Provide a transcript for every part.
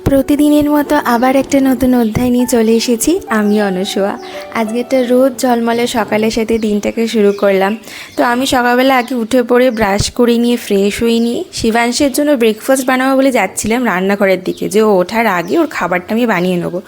প্রতিদিনের মতো আবার একটা নতুন অধ্যায় নিয়ে চলে এসেছি আমি অনসূয়া। আজকে একটা রোদ ঝলমলে সকালের সাথে দিনটাকে শুরু করলাম। তো আমি সকালবেলা আগে উঠে পড়ে ব্রাশ করে নিয়ে ফ্রেশ হয়ে নিয়ে শিবাংশের জন্য ব্রেকফাস্ট বানাবো বলে যাচ্ছিলাম রান্নাঘরের দিকে, যে ও ওঠার আগে ওর খাবারটা আমি বানিয়ে নেবো।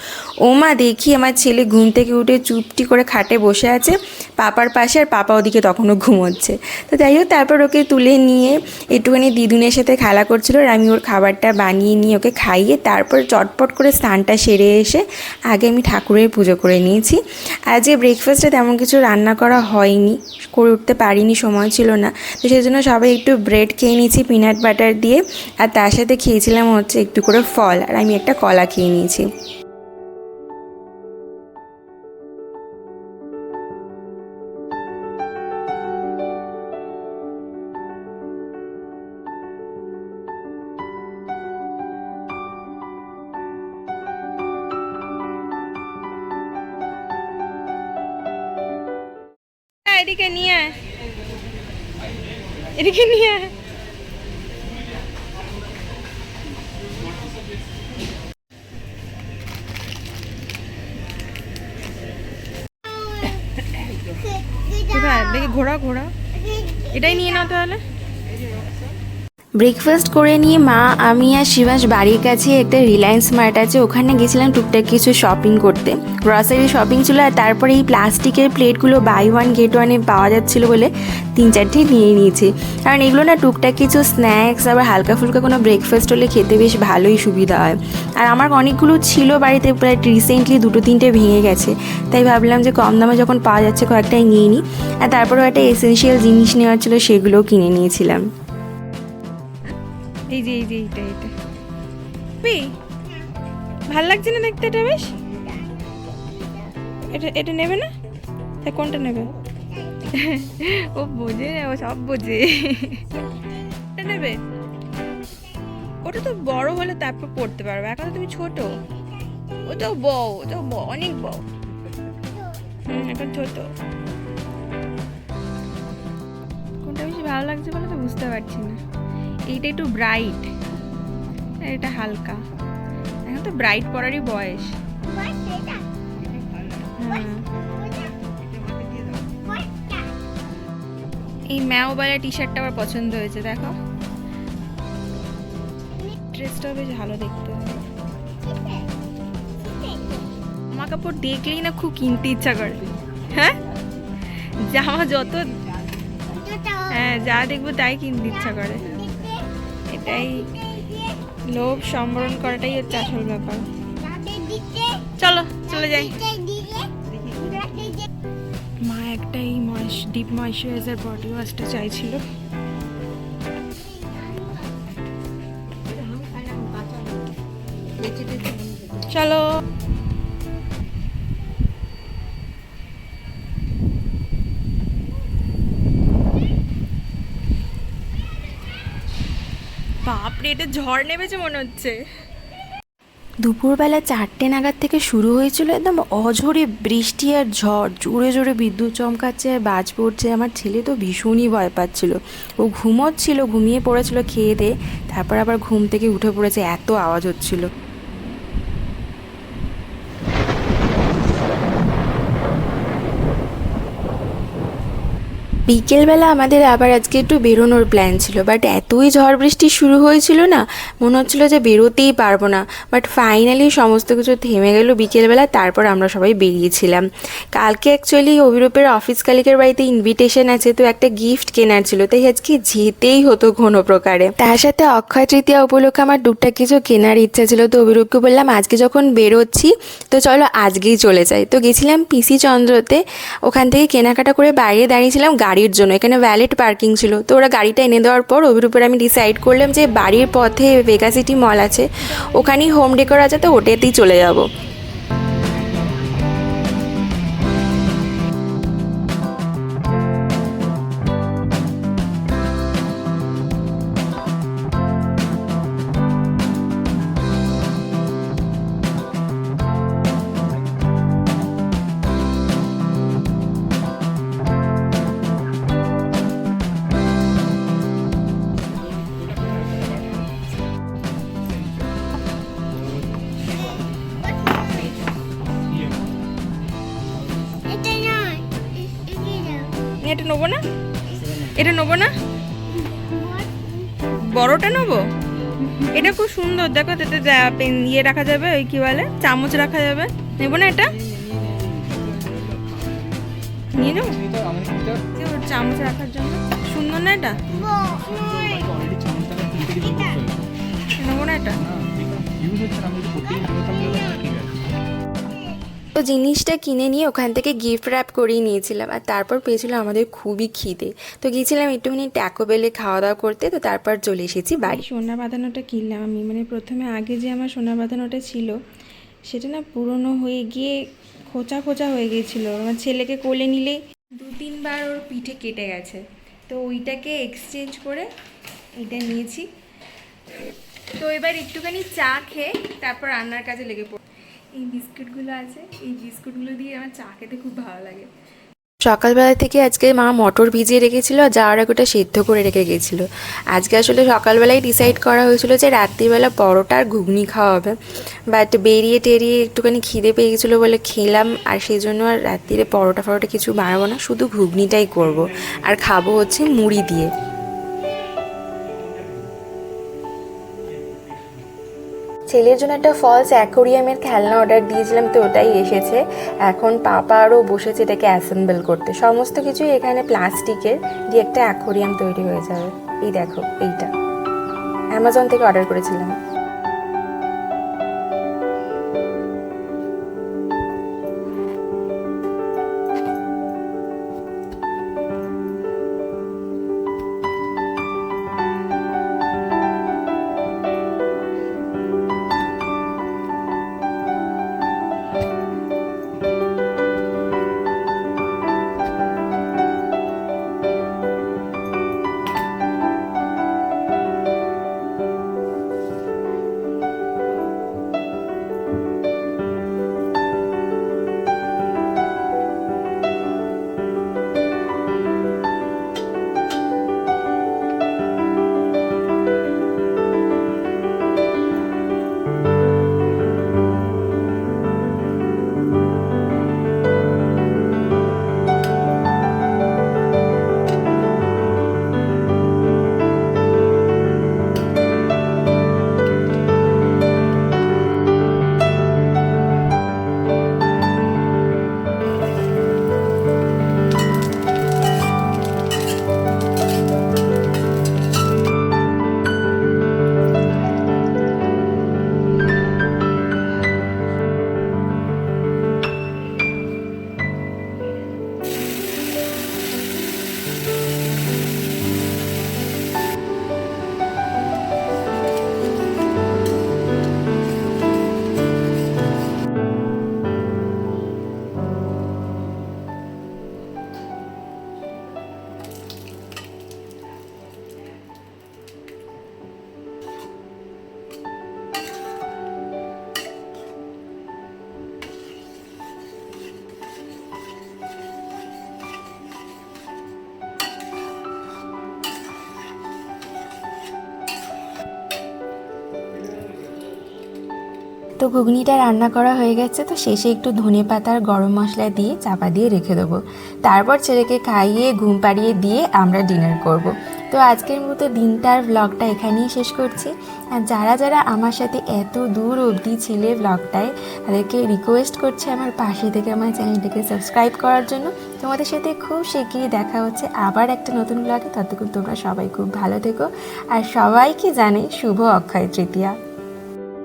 ও মা, দেখি আমার ছেলে ঘুম থেকে উঠে চুপটি করে খাটে বসে আছে পাপার পাশে, আর পাপা ওদিকে তখনও ঘুমোচ্ছে। তো যাই হোক, তারপর ওকে তুলে নিয়ে একটুখানি দিদুনের সাথে খেলা করছিল, আর আমি ওর খাবারটা বানিয়ে নিয়ে ওকে খাইয়ে তারপর চটপট করে স্নানটা সেরে এসে আগে আমি ঠাকুরের পুজো করে নিয়েছি। আজকে ব্রেকফাস্টে তেমন কিছু রান্না করা হয়নি, করে উঠতে পারিনি, সময় ছিল না। তো সেই জন্য সবাই একটু ব্রেড খেয়ে নিয়েছি পিনাট বাটার দিয়ে, আর তার সাথে খেয়েছিলাম হচ্ছে একটু করে ফল, আর আমি একটা কলা খেয়ে নিয়েছি। এদিকে নিয়ে আয়, এদিকে নিয়ে আয়। কোথায় দেখি ঘোড়া ঘোড়া, এটাই নিয়ে নাও তাহলে। ব্রেকফাস্ট করে নিয়ে মা, আমি আর শিবাস বাড়ির কাছে একটা রিলায়েন্স মার্ট আছে, ওখানে গেছিলাম টুকটাক কিছু শপিং করতে। গ্রসারি শপিং ছিল, আর তারপরে এই প্লাস্টিকের প্লেটগুলো বাই ওয়ান গেট ওয়ানে পাওয়া যাচ্ছিলো বলে 3-4টি নিয়ে নিয়েছি। কারণ এগুলো না টুকটাক কিছু স্ন্যাক্স, আবার হালকা ফুলকা কোনো ব্রেকফাস্ট হলে খেতে বেশ ভালোই সুবিধা হয়। আর আমার অনেকগুলো ছিল বাড়িতে, প্রায় রিসেন্টলি 2-3টে ভেঙে গেছে, তাই ভাবলাম যে কম দামে যখন পাওয়া যাচ্ছে কয়েকটাই নিয়ে নিই। আর তারপরেও একটা এসেনশিয়াল জিনিস নেওয়ার ছিল, সেগুলোও কিনে নিয়েছিলাম। এই যে এইটা ভাল লাগছে না দেখতে, এটা বেশ, এটা নেবে না? কোনটা নেবে? ও বোঝে, ও সব বোঝে। এটা নেবে? ওটা তো বড় হলে তারপর পড়তে পারবে, এখন তো তুমি ছোট। ওটাও বউ, অনেক বউ। এখন ছোট। কোনটা বেশি ভালো লাগছে বলে তো বুঝতে পারছি না। এইটা একটু ব্রাইট, এটা হালকা। এখন তো ব্রাইট পরারই বয়স। এই ম্যাওবালা টি শার্টটা আমার পছন্দ হয়েছে, দেখো ড্রেসটাও বেশ ভালো দেখতে। জামা কাপড় দেখলেই না খুব কিনতে ইচ্ছা করে। হ্যাঁ, জামা যত, হ্যাঁ যা দেখবো তাই কিনতে ইচ্ছা করে। এটাই লোভ সম্বরণ করাটাই হচ্ছে আসল ব্যাপার। চলো চলে যাই। মা একটাই ডিপ ময়েশ্চারাইজার বডি ওয়াশটা চাইছিল। চলো। বাপরে, এটা ঝড় নেমেছে মনে হচ্ছে। দুপুরবেলা 4টে নাগাদ থেকে শুরু হয়েছিল একদম অঝোরে বৃষ্টি আর ঝড়, জোরে জোরে বিদ্যুৎ চমকাচ্ছে আর বাজ পড়ছে। আমার ছেলে তো ভীষণই ভয় পাচ্ছিল, ও ঘুমোচ্ছিল, ঘুমিয়ে পড়েছিল খেয়ে দিয়ে, তারপর আবার ঘুম থেকে উঠে পড়েছে, এত আওয়াজ হচ্ছিল। বিকেলবেলা আমাদের আবার আজকে একটু বেরোনোর প্ল্যান ছিল, বাট এতই ঝড় বৃষ্টি শুরু হয়েছিল না, মনে হচ্ছিলো যে বেরোতেই পারবো না। বাট ফাইনালি সমস্ত কিছু থেমে গেল বিকেলবেলা, তারপর আমরা সবাই বেরিয়েছিলাম। কালকে অ্যাকচুয়ালি অভিরূপের অফিস কালিকের বাড়িতে ইনভিটেশন আছে, তো একটা গিফট কেনার ছিল, তাই আজকে যেতেই হতো কোনো প্রকারে। তার সাথে অক্ষয় তৃতীয়া উপলক্ষে আমার টুকটাক কিছু কেনার ইচ্ছা ছিল, তো অভিরূপকে বললাম আজকে যখন বেরোচ্ছি তো চলো আজকেই চলে যাই। তো গেছিলাম পিসি চন্দ্রতে, ওখান থেকে কেনাকাটা করে বাইরে দাঁড়িয়েছিলাম গাড়ির জন্য, এখানে ভ্যালেট পার্কিং ছিল। তো ওরা গাড়িটা এনে দেওয়ার পর অভিরূপের আমি ডিসাইড করলাম যে বাড়ির পথে ভেগা সিটি মল আছে, ওখানেই হোম ডেকোর আছে, তো ওটাতেই চলে যাবো। এটা নেবো না, এটা নেবো না, বড়টা নেবো। এটা খুব সুন্দর, দেখো এতে পেন ইয়ে রাখা যাবে, ওই কি বলে চামচ রাখা যাবে। নেবো না এটা, নিয়ে যাবো চামচ রাখার জন্য, সুন্দর না এটা, নেবো না এটা। তো জিনিসটা কিনে নিয়ে ওখান থেকে গিফট র্যাপ করিয়ে নিয়েছিলাম, আর তারপর পেয়েছিল আমাদের খুবই খিদে। তো গিয়েছিলাম একটুখানি ট্যাকো বেলে খাওয়া দাওয়া করতে, তো তারপর চলে এসেছি বাড়ি। সোনা বাঁধানোটা কিনলাম আমি, মানে প্রথমে আগে যে আমার সোনা বাঁধানোটা ছিল সেটা না পুরনো হয়ে গিয়ে খোঁচা খোঁচা হয়ে গিয়েছিলো। আমার ছেলেকে কোলে নিলেই 2-3 বার ওর পিঠে কেটে গেছে, তো ওইটাকে এক্সচেঞ্জ করে এটা নিয়েছি। তো এবার একটুখানি চা খেয়ে তারপর রান্নার কাজে লেগে পড়ি। এই বিস্কুটগুলো আছে, এই বিস্কুটগুলো দিয়ে আমার চা খেতে খুব ভালো লাগে। সকালবেলা থেকে আজকে মা মটর ভিজিয়ে রেখেছিল আর যাওয়ার আগে ওটা সেদ্ধ করে রেখে গেছিলো। আজকে আসলে সকালবেলায় ডিসাইড করা হয়েছিল যে রাত্রিবেলা পরোটা আর ঘুগনি খাওয়া হবে, বাট বেরিয়ে টেরিয়ে একটুখানি খিদে পেয়ে গেছিলো বলে খেলাম, আর সেই জন্য আর রাত্রিরে পরোটা ফরোটা কিছু বানাবো না, শুধু ঘুগনিটাই করব আর খাবো হচ্ছে মুড়ি দিয়ে। ছেলের জন্য একটা ফলস অ্যাকোরিয়ামের খেলনা অর্ডার দিয়েছিলাম, তো ওটাই এসেছে। এখন পাপা আরও বসেছে এটাকে অ্যাসেম্বল করতে। সমস্ত কিছুই এখানে প্লাস্টিকের দিয়ে একটা অ্যাকোরিয়াম তৈরি হয়ে যাবে। এই দেখো, এইটা অ্যামাজন থেকে অর্ডার করেছিলাম। তো ঘুগনিটা রান্না করা হয়ে গেছে, তো শেষে একটু ধনে পাতা আর গরম মশলা দিয়ে চাপা দিয়ে রেখে দেবো। তারপর ছেলেকে খাইয়ে ঘুম পাড়িয়ে দিয়ে আমরা ডিনার করব। তো আজকের মতো দিনটার ব্লগটা এখানেই শেষ করছি। আর যারা যারা আমার সাথে এত দূর অবধি ছিলে ব্লগটায়, তাদেরকে রিকোয়েস্ট করছে আমার পাশে থেকে আমার চ্যানেলটাকে সাবস্ক্রাইব করার জন্য। তোমাদের সাথে খুব শিগগিরই দেখা হচ্ছে আবার একটা নতুন ব্লগে। ততক্ষণ তোমরা সবাই খুব ভালো থেকো, আর সবাইকে জানাই শুভ অক্ষয় তৃতীয়া।